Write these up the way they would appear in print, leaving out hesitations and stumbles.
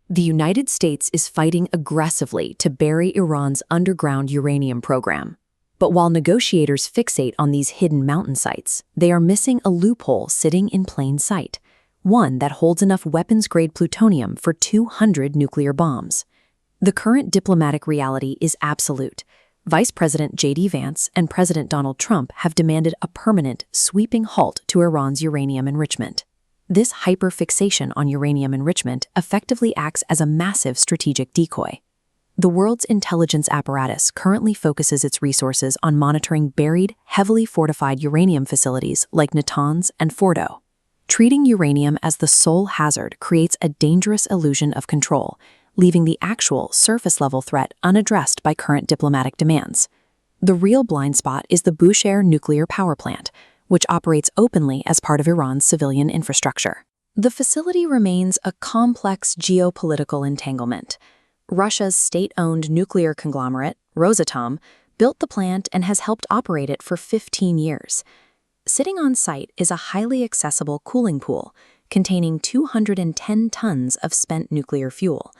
The United States is fighting aggressively to bury Iran's underground uranium program. But while negotiators fixate on these hidden mountain sites, they are missing a loophole sitting in plain sight, one that holds enough weapons-grade plutonium for 200 nuclear bombs. The current diplomatic reality is absolute. Vice President J.D. Vance and President Donald Trump have demanded a permanent, sweeping halt to Iran's uranium enrichment. This hyper-fixation on uranium enrichment effectively acts as a massive strategic decoy. The world's intelligence apparatus currently focuses its resources on monitoring buried, heavily fortified uranium facilities like Natanz and Fordo. Treating uranium as the sole hazard creates a dangerous illusion of control, leaving the actual surface-level threat unaddressed by current diplomatic demands. The real blind spot is the Bushehr nuclear power plant, which operates openly as part of Iran's civilian infrastructure. The facility remains a complex geopolitical entanglement. Russia's state-owned nuclear conglomerate, Rosatom, built the plant and has helped operate it for 15 years. Sitting on site is a highly accessible cooling pool containing 210 tons of spent nuclear fuel.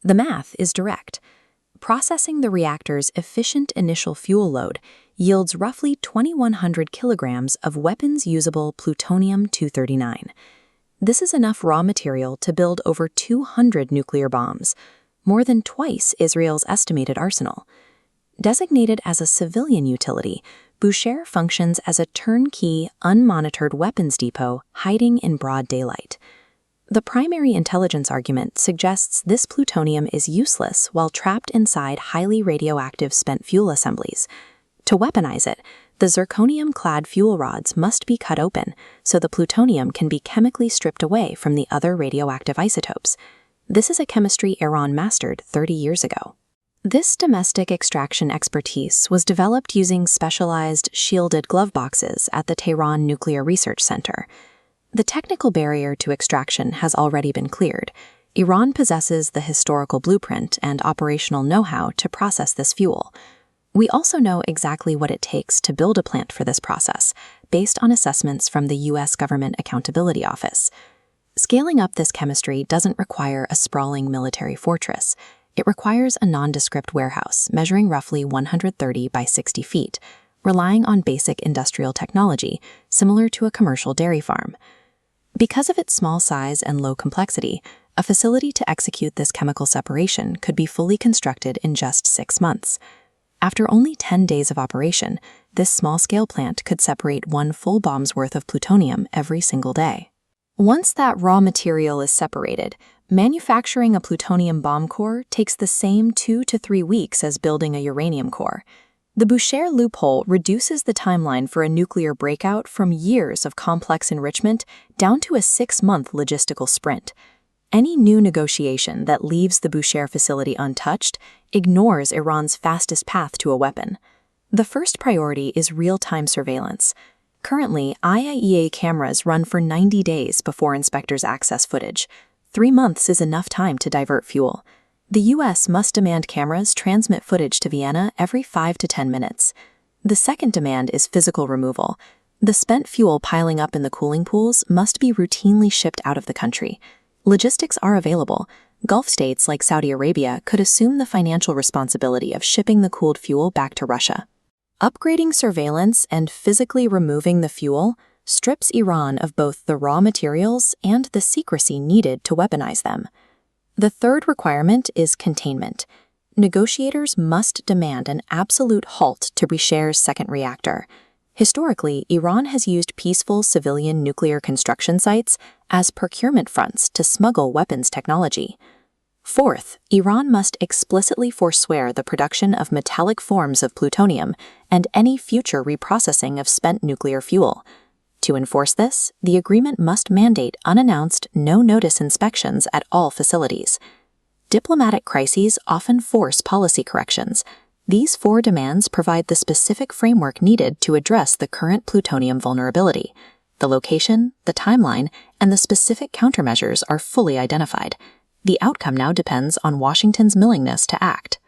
The math is direct. Processing the reactor's efficient initial fuel load yields roughly 2,100 kilograms of weapons-usable plutonium-239. This is enough raw material to build over 200 nuclear bombs, more than twice Israel's estimated arsenal. Designated as a civilian utility, Bushehr functions as a turnkey, unmonitored weapons depot hiding in broad daylight. The primary intelligence argument suggests this plutonium is useless while trapped inside highly radioactive spent fuel assemblies. To weaponize it, the zirconium-clad fuel rods must be cut open so the plutonium can be chemically stripped away from the other radioactive isotopes. This is a chemistry Iran mastered 30 years ago. This domestic extraction expertise was developed using specialized shielded glove boxes at the Tehran Nuclear Research Center. The technical barrier to extraction has already been cleared. Iran possesses the historical blueprint and operational know-how to process this fuel. We also know exactly what it takes to build a plant for this process, based on assessments from the U.S. Government Accountability Office. Scaling up this chemistry doesn't require a sprawling military fortress. It requires a nondescript warehouse measuring roughly 130 by 60 feet, relying on basic industrial technology, similar to a commercial dairy farm. Because of its small size and low complexity, a facility to execute this chemical separation could be fully constructed in just 6 months. After only 10 days of operation, this small-scale plant could separate 1 full bomb's worth of plutonium every single day. Once that raw material is separated, manufacturing a plutonium bomb core takes the same 2 to 3 weeks as building a uranium core. The Bushehr loophole reduces the timeline for a nuclear breakout from years of complex enrichment down to a 6-month logistical sprint. Any new negotiation that leaves the Bushehr facility untouched ignores Iran's fastest path to a weapon. The first priority is real-time surveillance. Currently, IAEA cameras run for 90 days before inspectors access footage. 3 months is enough time to divert fuel. The U.S. must demand cameras transmit footage to Vienna every 5 to 10 minutes. The second demand is physical removal. The spent fuel piling up in the cooling pools must be routinely shipped out of the country. Logistics are available. Gulf states like Saudi Arabia could assume the financial responsibility of shipping the cooled fuel back to Russia. Upgrading surveillance and physically removing the fuel strips Iran of both the raw materials and the secrecy needed to weaponize them. The third requirement is containment. Negotiators must demand an absolute halt to Bushehr's second reactor. Historically, Iran has used peaceful civilian nuclear construction sites as procurement fronts to smuggle weapons technology. Fourth, Iran must explicitly forswear the production of metallic forms of plutonium and any future reprocessing of spent nuclear fuel. To enforce this, the agreement must mandate unannounced, no-notice inspections at all facilities. Diplomatic crises often force policy corrections. These 4 demands provide the specific framework needed to address the current plutonium vulnerability. The location, the timeline, and the specific countermeasures are fully identified. The outcome now depends on Washington's willingness to act.